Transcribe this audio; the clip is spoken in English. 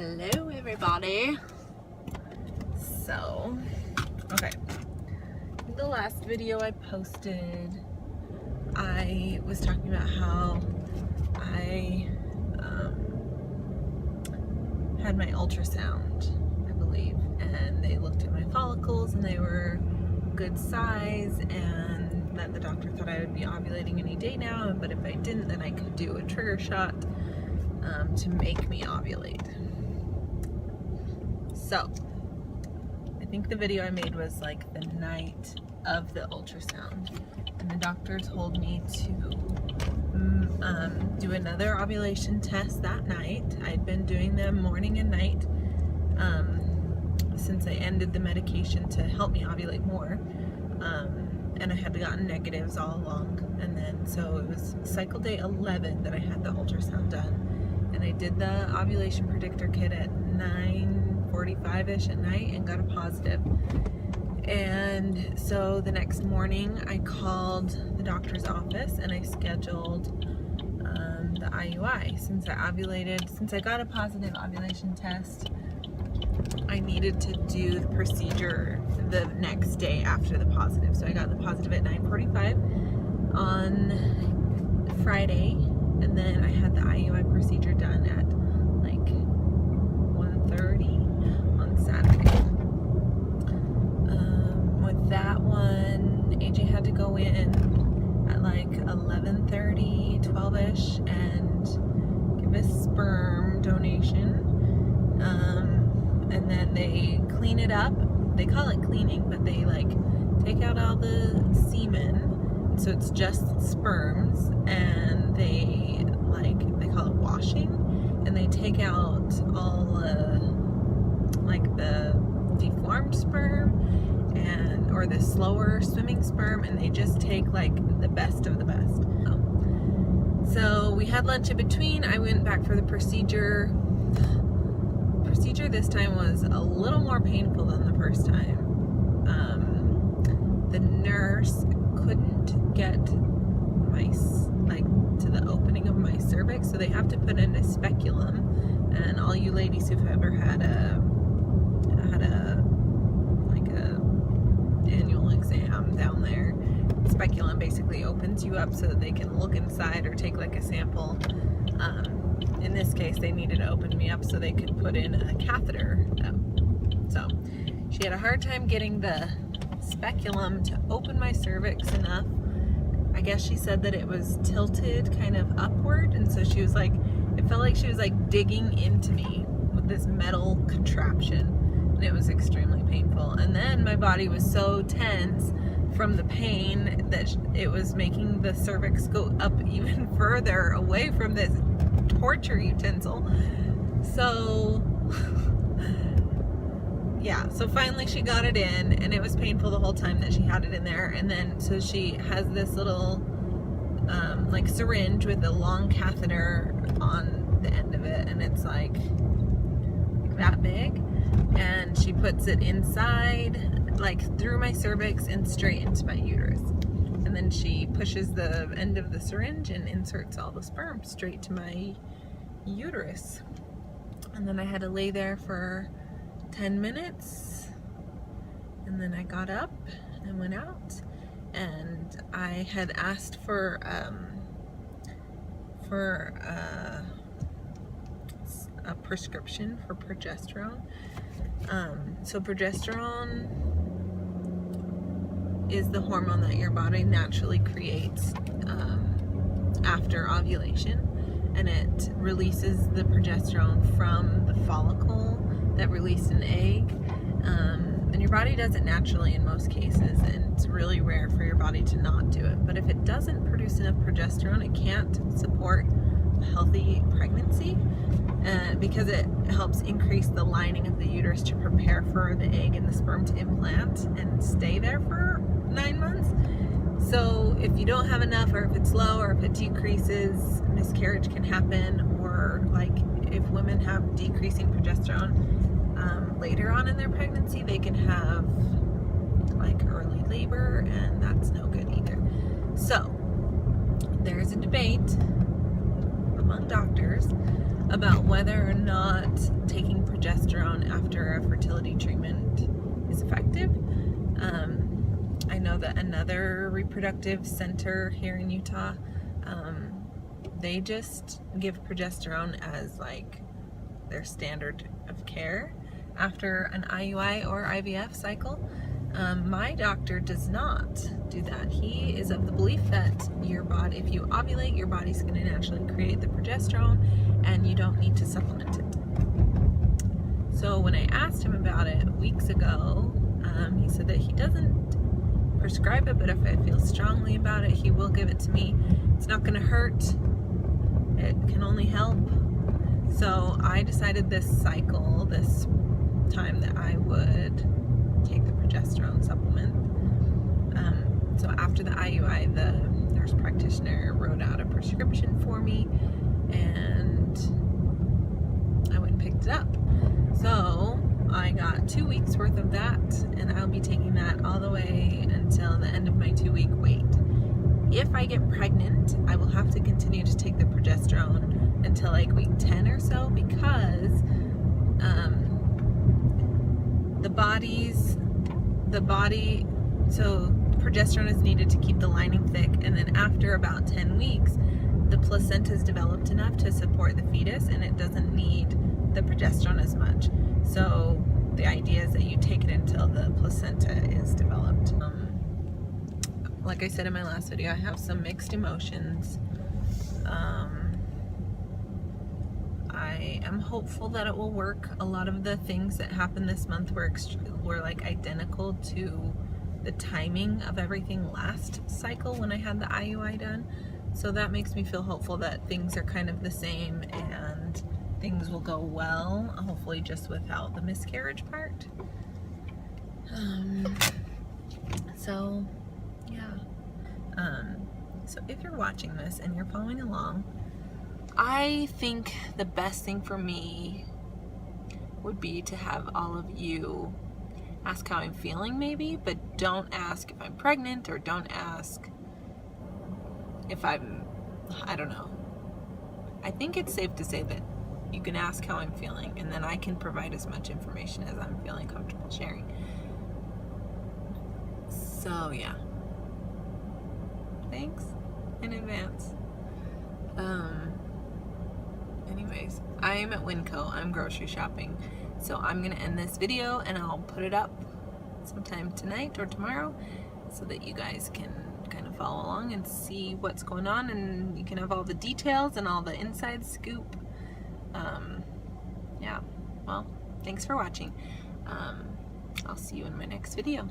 Hello everybody. So, okay. In the last video I posted, I was talking about how I had my ultrasound, I believe, and they looked at my follicles and they were good size, and that the doctor thought I would be ovulating any day now, but if I didn't, then I could do a trigger shot to make me ovulate. So, I think the video I made was like the night of the ultrasound, and the doctor told me to do another ovulation test that night. I'd been doing them morning and night since I ended the medication to help me ovulate more, and I had gotten negatives all along, and then so it was cycle day 11 that I had the ultrasound done, and I did the ovulation predictor kit at 9:45ish at night and got a positive. And so the next morning I called the doctor's office and I scheduled the IUI. Since I got a positive ovulation test, I needed to do the procedure the next day after the positive. So I got the positive at 9:45 on Friday, and then I had the IUI procedure done at like 1:30 on Saturday. With that one, AJ had to go in at like 11:30, 12ish, and give a sperm donation. And then they clean it up. They call it cleaning, but they like take out all the semen, so it's just sperms, and they call it washing, and they take out all like the deformed sperm or the slower swimming sperm, and they just take like the best of the best. So we had lunch in between. I went back for the procedure. Procedure this time was a little more painful than the first time. The nurse couldn't get to the opening of my cervix, so they have to put in a speculum. And all you ladies who've ever had a annual exam down there, speculum basically opens you up so that they can look inside or take like a sample. In this case, they needed to open me up so they could put in a catheter. So she had a hard time getting the speculum to open my cervix enough. I guess she said that it was tilted kind of upward, and so she was like, it felt like she was like digging into me with this metal contraption, and it was extremely painful. And then my body was so tense from the pain that it was making the cervix go up even further away from this torture utensil. So yeah, so finally she got it in, and it was painful the whole time that she had it in there. And then so she has this little like syringe with a long catheter on the end of it, and it's like that big, and she puts it inside, like through my cervix and straight into my uterus. And then she pushes the end of the syringe and inserts all the sperm straight to my uterus. And then I had to lay there for 10 minutes, and then I got up and went out, and I had asked for a prescription for progesterone. So progesterone is the hormone that your body naturally creates after ovulation, and it releases the progesterone from the follicle that released an egg, and your body does it naturally in most cases, and it's really rare for your body to not do it. But if it doesn't produce enough progesterone, it can't support a healthy pregnancy, because it helps increase the lining of the uterus to prepare for the egg and the sperm to implant and stay there for 9 months. So if you don't have enough, or if it's low, or if it decreases, miscarriage can happen. Or like if women have decreasing progesterone later on in their pregnancy, they can have like early labor, and that's no good either. So there's a debate among doctors about whether or not taking progesterone after a fertility treatment is effective. I know that another reproductive center here in Utah, they just give progesterone as like their standard of care after an IUI or IVF cycle. My doctor does not do that. He is of the belief that your body, if you ovulate, your body's going to naturally create the progesterone and you don't need to supplement it. So when I asked him about it weeks ago, he said that he doesn't prescribe it, but if I feel strongly about it, he will give it to me. It's not going to hurt. It can only help. So I decided this cycle, this time, that I would take the progesterone supplement. So after the IUI, the nurse practitioner wrote out a prescription for me, and I went and picked it up. So I got 2 weeks worth of that, and I'll be taking that all the way until the end of my 2-week wait. If I get pregnant, I will have to continue to take the progesterone until like week 10 or so, because so progesterone is needed to keep the lining thick, and then after about 10 weeks, the placenta is developed enough to support the fetus, and it doesn't need the progesterone as much. So the idea is that you take it until the placenta is developed. Like I said in my last video, I have some mixed emotions. I am hopeful that it will work. A lot of the things that happened this month were like identical to the timing of everything last cycle when I had the IUI done. So that makes me feel hopeful that things are kind of the same and things will go well, hopefully just without the miscarriage part. So yeah. So if you're watching this and you're following along, I think the best thing for me would be to have all of you ask how I'm feeling maybe, but don't ask if I'm pregnant, or don't ask if I don't know. I think it's safe to say that you can ask how I'm feeling, and then I can provide as much information as I'm feeling comfortable sharing. So yeah. Thanks in advance. Anyways, I'm at Winco. I'm grocery shopping. So I'm going to end this video and I'll put it up sometime tonight or tomorrow so that you guys can kind of follow along and see what's going on, and you can have all the details and all the inside scoop. Yeah, well, thanks for watching. I'll see you in my next video.